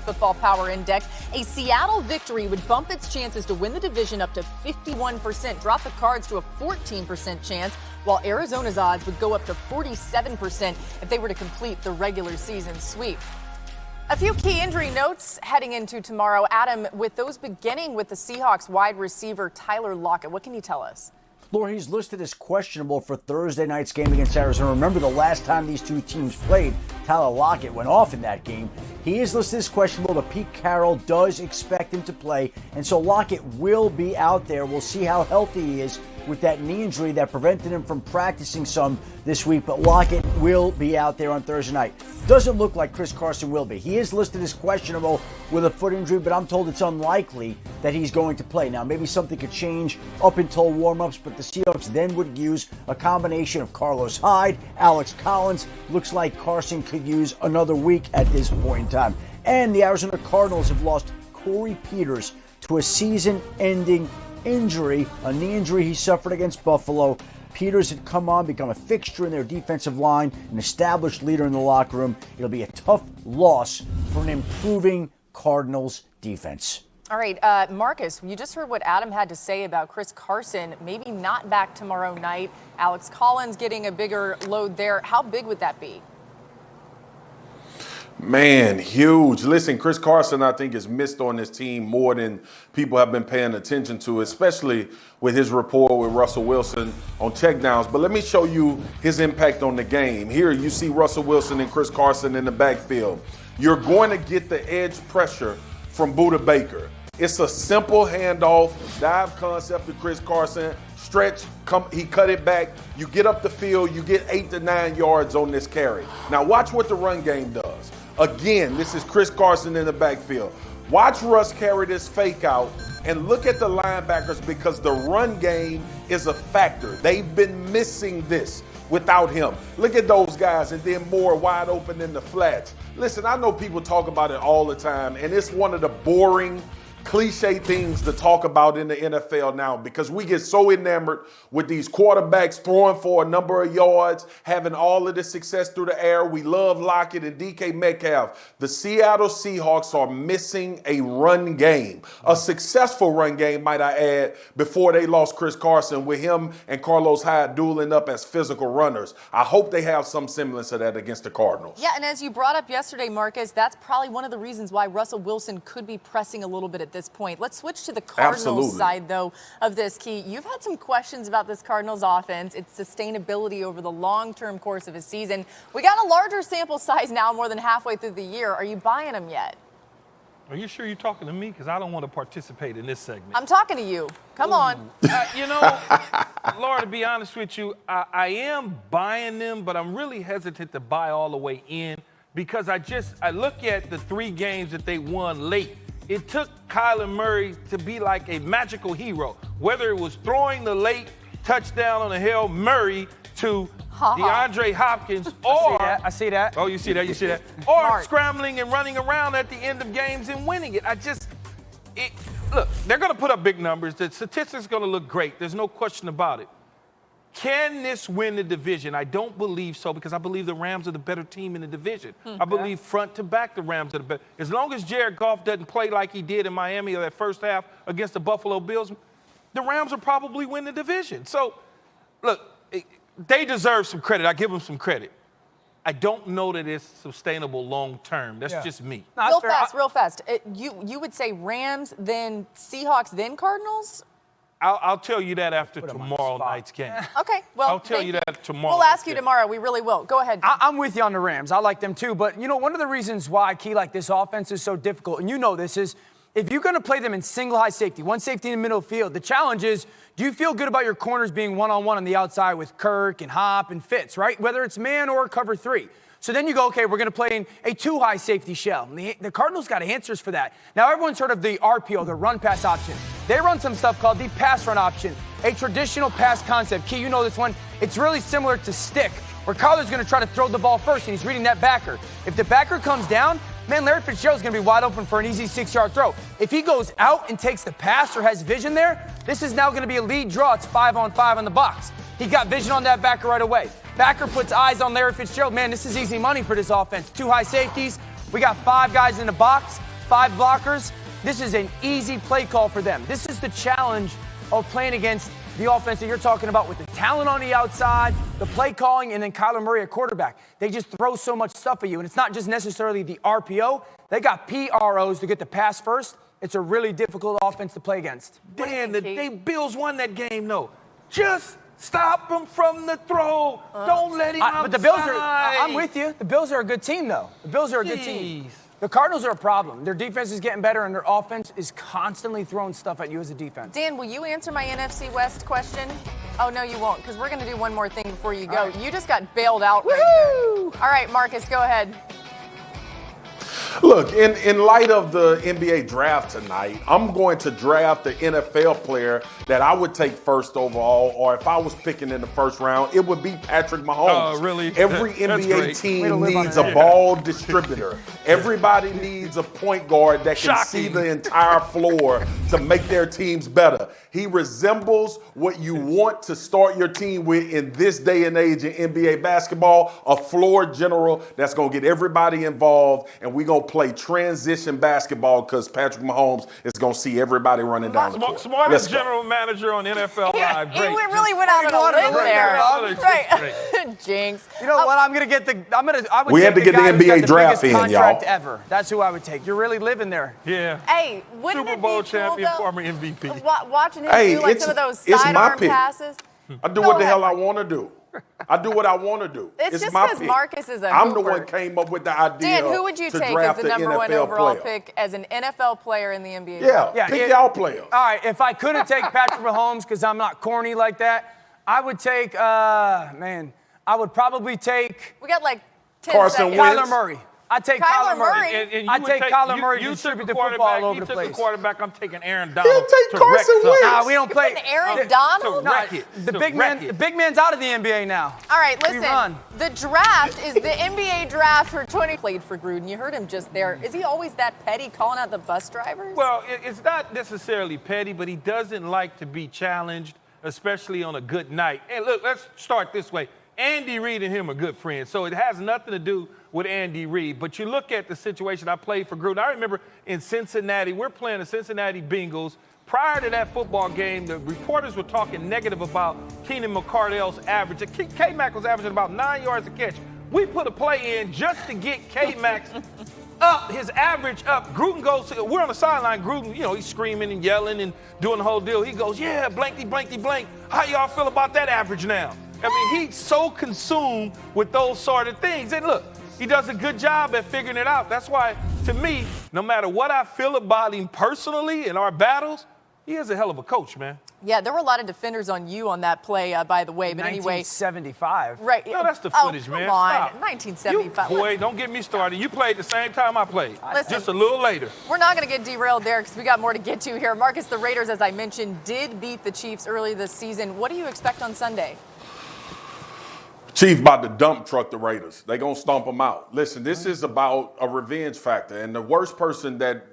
Football Power Index. A Seattle victory would bump its chances to win the division up to 51%, drop the Cards to a 14% chance, while Arizona's odds would go up to 47% if they were to complete the regular season sweep. A few key injury notes heading into tomorrow. Adam, with those beginning with the Seahawks wide receiver Tyler Lockett, what can you tell us? Laura, he's listed as questionable for Thursday night's game against Arizona. Remember the last time these two teams played, Tyler Lockett went off in that game. He is listed as questionable, but Pete Carroll does expect him to play, and so Lockett will be out there. We'll see how healthy he is with that knee injury that prevented him from practicing some this week, but Lockett will be out there on Thursday night. Doesn't look like Chris Carson will be. He is listed as questionable with a foot injury, but I'm told it's unlikely that he's going to play. Now, maybe something could change up until warm-ups, but the Seahawks then would use a combination of Carlos Hyde, Alex Collins. Looks like Carson could use another week at this point in time. And the Arizona Cardinals have lost Corey Peters to a season-ending injury, a knee injury he suffered against Buffalo. Peters had come on, become a fixture in their defensive line, an established leader in the locker room. It'll be a tough loss for an improving Cardinals defense. All right, Marcus, you just heard what Adam had to say about Chris Carson, maybe not back tomorrow night. Alex Collins getting a bigger load there. How big would that be? Man, huge. Listen, Chris Carson, I think, is missed on this team more than people have been paying attention to, especially with his rapport with Russell Wilson on checkdowns. But let me show you his impact on the game. Here you see Russell Wilson and Chris Carson in the backfield. You're going to get the edge pressure from Budda Baker. It's a simple handoff, dive concept to Chris Carson, stretch, he cut it back. You get up the field, you get 8 to 9 yards on this carry. Now watch what the run game does. Again, this is Chris Carson in the backfield. Watch Russ carry this fake out and look at the linebackers because the run game is a factor. They've been missing this without him. Look at those guys, and then Moore wide open in the flats. Listen, I know people talk about it all the time, and it's one of the boring, cliche things to talk about in the NFL now because we get so enamored with these quarterbacks throwing for a number of yards, having all of the success through the air. We love Lockett and DK Metcalf. The Seattle Seahawks are missing a run game, a successful run game, might I add, before they lost Chris Carson with him and Carlos Hyde dueling up as physical runners. I hope they have some semblance of that against the Cardinals. Yeah, and as you brought up yesterday, Marcus, that's probably one of the reasons why Russell Wilson could be pressing a little bit at this point. Let's switch to the Cardinals side, though, of this, Key. You've had some questions about this Cardinals offense, its sustainability over the long-term course of a season. We got a larger sample size now, more than halfway through the year. Are you buying them yet? Are you sure you're talking to me? Because I don't want to participate in this segment. I'm talking to you. Come on. Laura, to be honest with you, I am buying them, but I'm really hesitant to buy all the way in because I look at the 3 games that they won late. It took Kyler Murray to be like a magical hero, whether it was throwing the late touchdown on a Hail Murray to DeAndre Hopkins, or I see that. Oh, you see that, or scrambling and running around at the end of games and winning it. Look, they're going to put up big numbers. The statistics are going to look great. There's no question about it. Can this win the division? I don't believe so because I believe the Rams are the better team in the division. I believe front to back the Rams are the better. As long as Jared Goff doesn't play like he did in Miami that first half against the Buffalo Bills, the Rams will probably win the division. So, look, they deserve some credit. I give them some credit. I don't know that it's sustainable long term. That's just me. No, real fast. You would say Rams, then Seahawks, then Cardinals? I'll tell you that after tomorrow night's game. Okay, well, I'll tell you that tomorrow. We'll ask you tomorrow. We really will. Go ahead. I'm with you on the Rams. I like them too. But, one of the reasons why, Key, like this offense is so difficult, and you know this, is if you're going to play them in single high safety, one safety in the middle of the field, the challenge is, do you feel good about your corners being one-on-one on the outside with Kirk and Hop and Fitz, right? Whether it's man or cover 3. So then you go, okay, we're going to play in a 2-high safety shell. And the Cardinals got answers for that. Now, everyone's heard of the RPO, the run-pass option. They run some stuff called the pass-run option, a traditional pass concept. Key, you know this one. It's really similar to stick, where Kyler's going to try to throw the ball first, and he's reading that backer. If the backer comes down, man, Larry Fitzgerald's going to be wide open for an easy 6-yard throw. If he goes out and takes the pass or has vision there, this is now going to be a lead draw. It's 5-on-5 on the box. He got vision on that backer right away. Backer puts eyes on Larry Fitzgerald. Man, this is easy money for this offense. 2 high safeties. We got 5 guys in the box. 5 blockers, this is an easy play call for them. This is the challenge of playing against the offense that you're talking about with the talent on the outside, the play calling, and then Kyler Murray at quarterback. They just throw so much stuff at you, and it's not just necessarily the RPO. They got PROs to get the pass first. It's a really difficult offense to play against. Dan, the Bills won that game, though. Just stop him from the throw. Don't let him outside. But the Bills I'm with you. The Bills are a good team, though. The Bills are a good team. The Cardinals are a problem. Their defense is getting better, and their offense is constantly throwing stuff at you as a defense. Dan, will you answer my NFC West question? Oh, no, you won't, because we're going to do one more thing before you go. Right. You just got bailed out right there. All right, Marcus, go ahead. Look, in light of the NBA draft tonight, I'm going to draft the NFL player that I would take first overall, or if I was picking in the first round, it would be Patrick Mahomes. Oh, really? Every That's NBA great. team needs a ball distributor. Everybody needs a point guard that can see the entire floor to make their teams better. He resembles what you want to start your team with in this day and age in NBA basketball, a floor general that's going to get everybody involved, and we're going to play transition basketball because Patrick Mahomes is going to see everybody running down the court. Smartest general manager on NFL Live. Great. He really went out on a limb there. Right. Jinx. You know what? I'm gonna get the. I would We take had to get the guy who's got NBA the draft biggest in, y'all. contract ever. That's who I would take. You're really living there. Yeah. Hey, wouldn't Super it Bowl be cool, champion, though, former MVP. watching him Hey, do like it's- some of those it's my sidearm pick. passes? I do Go what the ahead, hell I Mike. want to do. I do what I want to do. It's just my 'cause pick. Marcus is a I'm the hooper. one came up with the idea. Dan, who would you to take as draft the number one NFL overall player. pick as an NFL player in the NBA? Yeah, pick y'all player. All right, if I couldn't take Patrick Mahomes because I'm not corny like that, I would take. I would probably take We got like 10 Carson seconds. Wentz. Kyler Murray. I'd take Kyler Kyler Murray. Murray? And you I'd would take Kyler Murray to you distribute took the the football all quarterback. over You the took place. the quarterback. I'm taking Aaron Donald take to Carson wreck something. Wentz. Nah, we don't play. putting Aaron To Donald? wreck it. The To big wreck man. it. The big man's out of the NBA now. All right, We listen. run. The draft is the NBA draft for 20. Played for Gruden. You heard him just there. Is he always that petty calling out the bus drivers? Well, it's not necessarily petty, but he doesn't like to be challenged, especially on a good night. And look, let's start this way. Andy Reid and him are good friends, so it has nothing to do with Andy Reid. But you look at the situation. I played for Gruden. I remember in Cincinnati, we're playing the Cincinnati Bengals. Prior to that football game, the reporters were talking negative about Keenan McCardell's average. K-Mac was averaging about 9 yards a catch. We put a play in just to get K-Mac up, his average up. Gruden goes, we're on the sideline. Gruden, he's screaming and yelling and doing the whole deal. He goes, yeah, blankety, blankety, blank. How y'all feel about that average now? I mean, he's so consumed with those sort of things. And look, he does a good job at figuring it out. That's why, to me, no matter what I feel about him personally in our battles, he is a hell of a coach, man. Yeah, there were a lot of defenders on you on that play, by the way. But anyway, 1975. right? No, that's the footage, man. Come on, Stop. 1975. Boy, don't get me started. You played the same time I played, Listen. just a little later. We're not going to get derailed there because we got more to get to here. Marcus, the Raiders, as I mentioned, did beat the Chiefs early this season. What do you expect on Sunday? Chief about to dump truck the Raiders. They gonna stomp them out. Listen, this is about a revenge factor, and the worst person that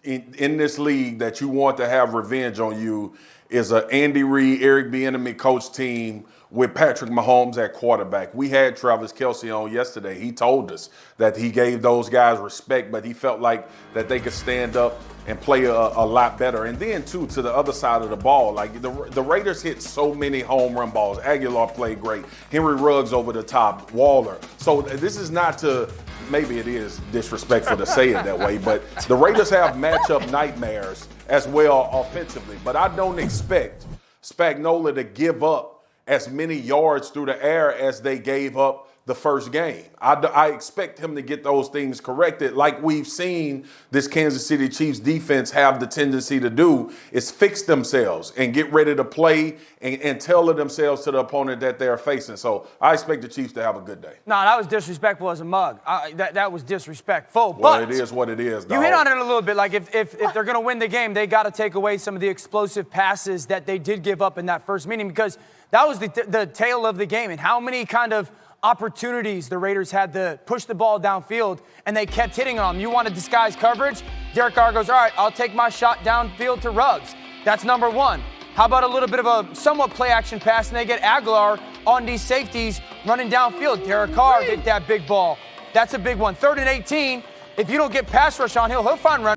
in this league that you want to have revenge on you is a Andy Reid, Eric Bieniemy coach team with Patrick Mahomes at quarterback. We had Travis Kelce on yesterday. He told us that he gave those guys respect, but he felt like that they could stand up and play a lot better. And then, too, to the other side of the ball, like the Raiders hit so many home run balls. Aguilar played great. Henry Ruggs over the top. Waller. So this is not to, maybe it is disrespectful to say it that way, but the Raiders have matchup nightmares as well offensively. But I don't expect Spagnuolo to give up as many yards through the air as they gave up the first game. I expect him to get those things corrected like we've seen this Kansas City Chiefs defense have the tendency to do, is fix themselves and get ready to play and tailor themselves to the opponent that they're facing. So I expect the Chiefs to have a good day. No, that was disrespectful as a mug. That was disrespectful. Well, But it is what it is, dog. you hit on it a little bit. Like if they're going to win the game, they got to take away some of the explosive passes that they did give up in that first meeting, because that was the tail of the game. And how many kind of opportunities the Raiders had to push the ball downfield, and they kept hitting on them. You want to disguise coverage? Derek Carr goes, all right, I'll take my shot downfield to Ruggs. That's number one. How about a little bit of a somewhat play-action pass, and they get Aguilar on these safeties running downfield. Derek Carr hit that big ball. That's a big one. 3rd and 18. If you don't get pass rush on, he'll find run.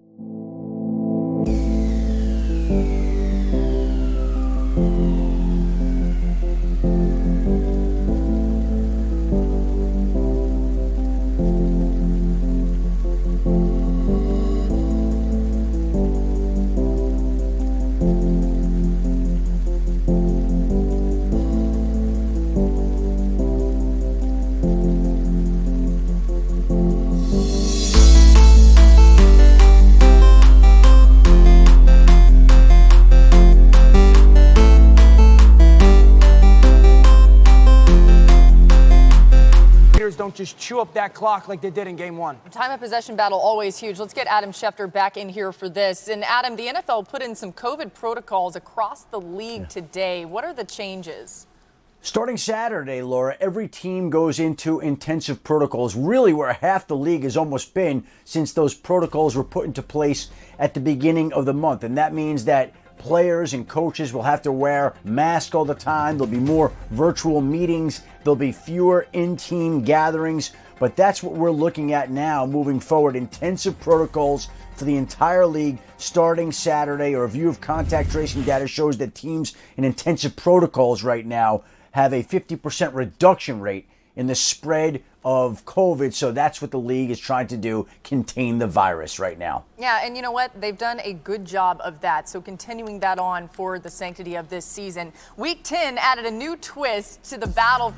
don't just chew up that clock like they did in game one. Time of possession battle, always huge. Let's get Adam Schefter back in here for this. And Adam, the NFL put in some COVID protocols across the league today. What are the changes? Starting Saturday, Laura, every team goes into intensive protocols, really where half the league has almost been since those protocols were put into place at the beginning of the month. And that means that players and coaches will have to wear masks all the time. There'll be more virtual meetings. There'll be fewer in-team gatherings. But that's what we're looking at now moving forward. Intensive protocols for the entire league starting Saturday. A review of contact tracing data shows that teams in intensive protocols right now have a 50% reduction rate in the spread of COVID. So that's what the league is trying to do, contain the virus right now. Yeah, and you know what? They've done a good job of that. So continuing that on for the sanctity of this season. Week 10 added a new twist to the battle